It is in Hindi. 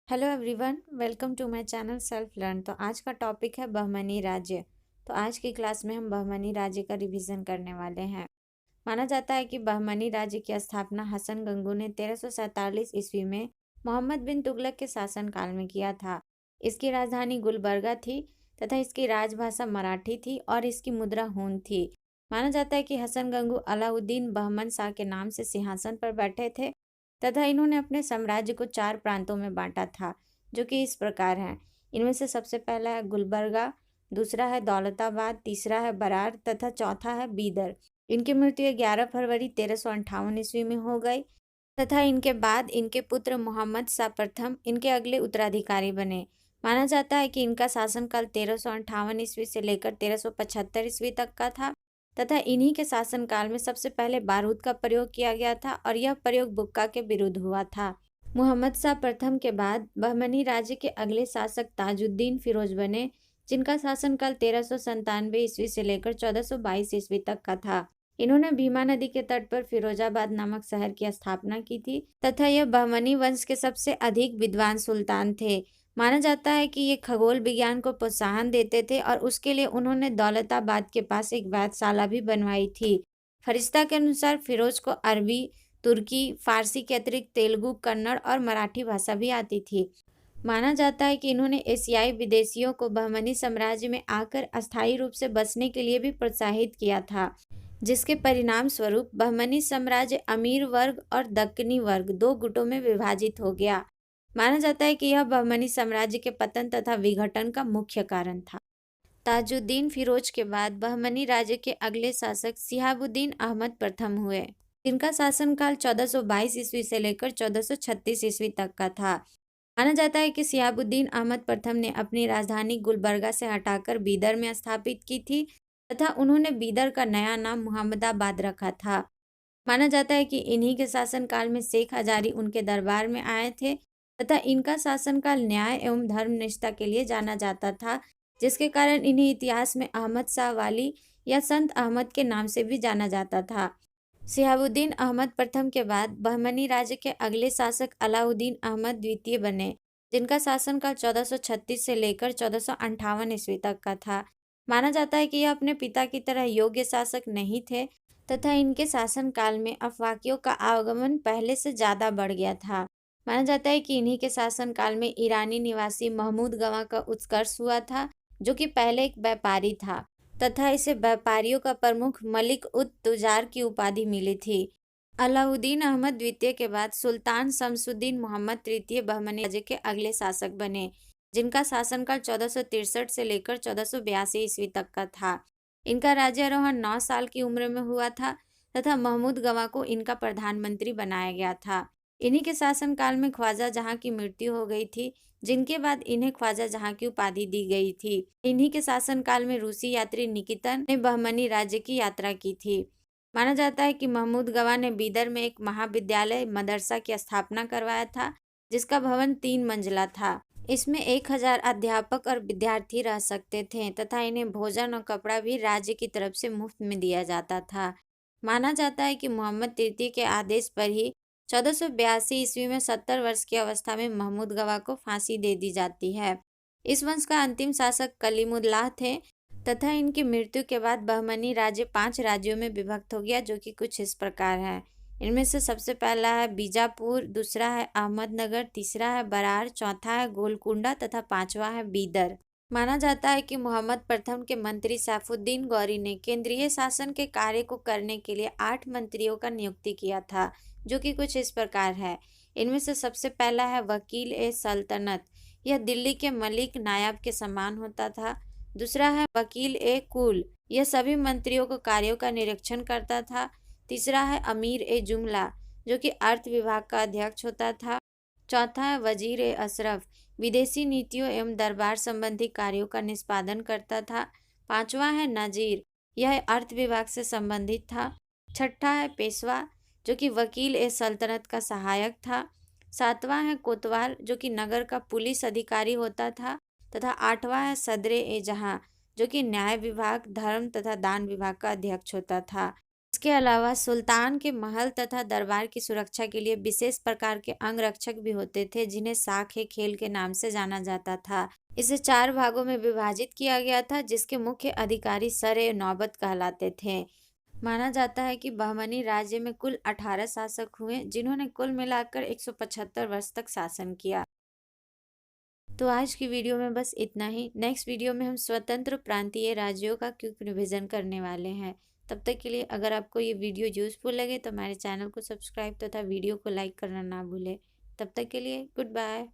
Hello everyone, welcome to my channel self learn. तो आज का टॉपिक है बहमनी राज्य। तो आज की क्लास में हम बहमनी राज्य का रिवीजन करने वाले हैं। माना जाता है कि बहमनी राज्य की स्थापना हसन गंगू ने 1347 ईस्वी में मोहम्मद बिन तुगलक के शासनकाल में किया था। इसकी राजधानी गुलबर्गा थी तथा इसकी राजभाषा मराठी थी और इसकी मुद्रा हून थी। माना जाता है कि हसन गंगू अलाउद्दीन बहमन शाह के नाम से सिंहासन पर बैठे थे तथा इन्होंने अपने साम्राज्य को 4 प्रांतों में बांटा था, जो कि इस प्रकार हैं। इनमें से सबसे पहला है गुलबर्गा, दूसरा है दौलताबाद, तीसरा है बरार तथा चौथा है बीदर। इनकी मृत्यु 11 फरवरी 1358 ईस्वी में हो गई तथा इनके बाद इनके पुत्र मोहम्मद शाह प्रथम इनके अगले उत्तराधिकारी बने। माना जाता है कि इनका शासनकाल 1358 ईस्वी से लेकर 1375 ईस्वी तक का था तथा इन्हीं के शासनकाल में सबसे पहले बारूद का प्रयोग किया गया था और यह प्रयोग बुक्का के विरुद्ध हुआ था। मोहम्मद शाह प्रथम के बाद बहमनी राज्य के अगले शासक ताजुद्दीन फिरोज बने, जिनका शासनकाल 1397 ईस्वी से लेकर 1422 ईस्वी तक का था। इन्होंने भीमा नदी के तट पर फिरोजाबाद नामक शहर की स्थापना की थी तथा यह बहमनी वंश के सबसे अधिक विद्वान सुल्तान थे। माना जाता है कि ये खगोल विज्ञान को प्रोत्साहन देते थे और उसके लिए उन्होंने दौलताबाद के पास एक वेधशाला भी बनवाई थी। फरिश्ता के अनुसार फिरोज को अरबी, तुर्की, फारसी के अतिरिक्त तेलुगु, कन्नड़ और मराठी भाषा भी आती थी। माना जाता है कि इन्होंने एशियाई विदेशियों को बहमनी साम्राज्य में आकर अस्थायी रूप से बसने के लिए भी प्रोत्साहित किया था, जिसके परिणाम स्वरूप बहमनी साम्राज्य अमीर वर्ग और दक्कनी वर्ग 2 गुटों में विभाजित हो गया। माना जाता है कि यह बहमनी साम्राज्य के पतन तथा विघटन का मुख्य कारण था। ताजुद्दीन फिरोज के बाद बहमनी राज्य के अगले शासक सिहाबुद्दीन अहमद प्रथम हुए, जिनका शासनकाल 1422 ईस्वी से लेकर 1436 ईस्वी तक का था। माना जाता है कि सिहाबुद्दीन अहमद प्रथम ने अपनी राजधानी गुलबर्गा से हटाकर बीदर में स्थापित की थी तथा उन्होंने बीदर का नया नाम मुहम्मदाबाद रखा था। माना जाता है कि इन्हीं के शासनकाल में शेख हजारी उनके दरबार में आए थे तथा इनका शासनकाल न्याय एवं धर्मनिष्ठा के लिए जाना जाता था, जिसके कारण इन्हें इतिहास में अहमद शाह वाली या संत अहमद के नाम से भी जाना जाता था। सिहाबुद्दीन अहमद प्रथम के बाद बहमनी राज्य के अगले शासक अलाउद्दीन अहमद द्वितीय बने, जिनका शासनकाल 1436 से लेकर 1458 ईस्वी तक का था। माना जाता है कि यह अपने पिता की तरह योग्य शासक नहीं थे तथा इनके शासनकाल में अफवाकियों का आगमन पहले से ज्यादा बढ़ गया था। माना जाता है कि इन्हीं के शासनकाल में ईरानी निवासी महमूद गवाह का उत्कर्ष हुआ था, जो कि पहले एक व्यापारी था तथा इसे व्यापारियों का प्रमुख मलिक उत तुजार की उपाधि मिली थी। अलाउद्दीन अहमद द्वितीय के बाद सुल्तान शमसुद्दीन मोहम्मद तृतीय बहमनी राज्य के अगले शासक बने, जिनका शासनकाल 1463 से लेकर 1482 ईस्वी तक का था। इनका राज्यारोहण 9 साल की उम्र में हुआ था तथा महमूद गवाह को इनका प्रधानमंत्री बनाया गया था। इन्हीं के शासनकाल में ख्वाजा जहां की मृत्यु हो गई थी, जिनके बाद इन्हें ख्वाजा जहां की उपाधि दी गई थी। इन्हीं के शासनकाल में रूसी यात्री निकितन ने बहमनी राज्य की यात्रा की थी। माना जाता है कि महमूद गवाह ने बीदर में एक महाविद्यालय मदरसा की स्थापना करवाया था, जिसका भवन 3 मंजिला था। इसमें 1000 अध्यापक और विद्यार्थी रह सकते थे तथा इन्हें भोजन और कपड़ा भी राज्य की तरफ से मुफ्त में दिया जाता था। माना जाता है कि मोहम्मद तृतीय के आदेश पर ही 1482 ईस्वी में 70 वर्ष की अवस्था में महमूद गवाह को फांसी दे दी जाती है। इस वंश का अंतिम शासक कलीमुल्लाह थे तथा इनकी मृत्यु के बाद बहमनी राज्य 5 राज्यों में विभक्त हो गया, जो कि कुछ इस प्रकार है। इनमें से सबसे पहला है बीजापुर, दूसरा है अहमदनगर, तीसरा है बरार, चौथा है गोलकुंडा तथा 5वां है बीदर। माना जाता है कि मोहम्मद प्रथम के मंत्री सैफुद्दीन गौरी ने केंद्रीय शासन के कार्य को करने के लिए 8 मंत्रियों का नियुक्ति किया था, जो कि कुछ इस प्रकार है। इनमें से सबसे पहला है वकील ए सल्तनत, यह दिल्ली के मलिक नायब के समान होता था। दूसरा है वकील ए कुल, यह सभी मंत्रियों को कार्यों का निरीक्षण करता था। तीसरा है अमीर ए जुमला, जो कि अर्थ विभाग का अध्यक्ष होता था। चौथा है वजीर ए अशरफ, विदेशी नीतियों एवं दरबार संबंधी कार्यों का निष्पादन करता था। 5वां है नाजीर, यह अर्थ विभाग से संबंधित था। छठा है पेशवा, जो कि वकील ए सल्तनत का सहायक था। 7वां है कोतवाल, जो कि नगर का पुलिस अधिकारी होता था तथा 8वां है सदरे ए जहां, जो कि न्याय विभाग, धर्म तथा दान विभाग का अध्यक्ष होता था। इसके अलावा सुल्तान के महल तथा दरबार की सुरक्षा के लिए विशेष प्रकार के अंगरक्षक भी होते थे, जिन्हें साख ए खेल के नाम से जाना जाता था। इसे 4 भागों में विभाजित किया गया था, जिसके मुख्य अधिकारी सर ए नौबत कहलाते थे। माना जाता है कि बहमनी राज्य में कुल 18 शासक हुए, जिन्होंने कुल मिलाकर 175 वर्ष तक शासन किया। तो आज की वीडियो में बस इतना ही। नेक्स्ट वीडियो में हम स्वतंत्र प्रांतीय राज्यों का क्विक रिवीजन करने वाले हैं। तब तक के लिए अगर आपको ये वीडियो यूजफुल लगे तो हमारे चैनल को सब्सक्राइब तथा वीडियो को लाइक करना ना भूलें। तब तक के लिए गुड बाय।